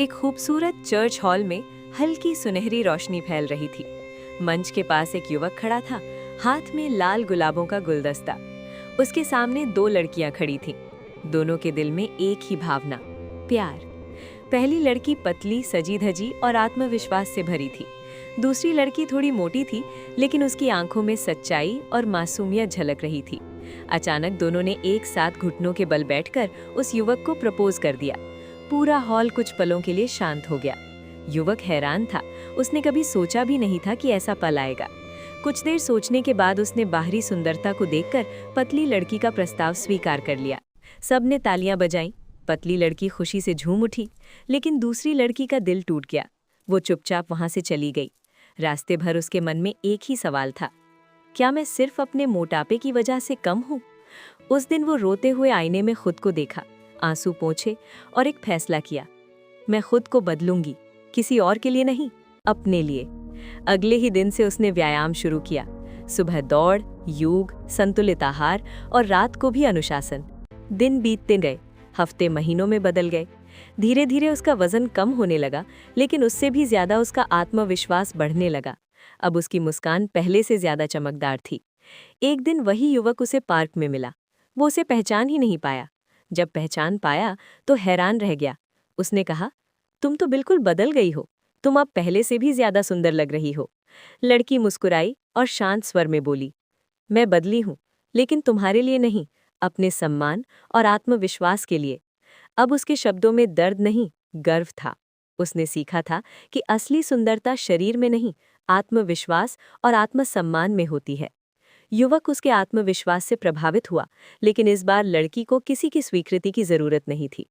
एक खूबसूरत church hall में हल्की सुनहरी रोशनी फैल रही थी। मंच के पास एक युवक खड़ा था, हाथ में लाल गुलाबों का गुलदस्ता। उसके सामने दो लड़कियां खड़ी थीं। दोनों के दिल में एक ही भावना, प्यार। पहली लड़की पतली, सजी धजी और आत्मविश्वास से भरी थी। दूसरी लड़की थोड़ी मोटी थी, लेकिन उसकी आंखों में सच्चाई और मासूमियत झलक रही थी। अचानक दोनों ने एक साथ घुटनों के बल बैठकर उस युवक को प्रपोज कर दिया। पूरा हॉल कुछ पलों के लिए शांत हो गया। युवक हैरान था। उसने कभी सोचा भी नहीं था कि ऐसा पल आएगा। कुछ देर सोचने के बाद उसने बाहरी सुंदरता को देखकर पतली लड़की का प्रस्ताव स्वीकार कर लिया। सबने तालियां बजाईं। पतली लड़की खुशी से झूम उठी, लेकिन दूसरी लड़की का दिल टूट गया। वो चुपचाप वहां से चली गई। रास्ते भर उसके मन में एक ही सवाल था, क्या मैं सिर्फ अपने मोटापे की वजह से कम हूँ? उस दिन वो रोते हुए आईने में खुद को देखा, आंसू पोंछे और एक फैसला किया, मैं खुद को बदलूंगी, किसी और के लिए नहीं, अपने लिए। अगले ही दिन से उसने व्यायाम शुरू किया। सुबह दौड़, योग, संतुलित आहार और रात को भी अनुशासन। दिन बीतते गए, हफ्ते महीनों में बदल गए। धीरे धीरे उसका वजन कम होने लगा, लेकिन उससे भी ज्यादा उसका आत्मविश्वास बढ़ने लगा। अब उसकी मुस्कान पहले से ज्यादा चमकदार थी। एक दिन वही युवक उसे पार्क में मिला। वो उसे पहचान ही नहीं पाया। जब पहचान पाया तो हैरान रह गया। उसने कहा, तुम तो बिल्कुल बदल गई हो, तुम अब पहले से भी ज्यादा सुंदर लग रही हो। लड़की मुस्कुराई और शांत स्वर में बोली, मैं बदली हूं, लेकिन तुम्हारे लिए नहीं, अपने सम्मान और आत्मविश्वास के लिए। अब उसके शब्दों में दर्द नहीं, गर्व था। उसने सीखा था कि असली सुंदरता शरीर में नहीं, आत्मविश्वास और आत्मसम्मान में होती है। युवक उसके आत्मविश्वास से प्रभावित हुआ, लेकिन इस बार लड़की को किसी की स्वीकृति की जरूरत नहीं थी।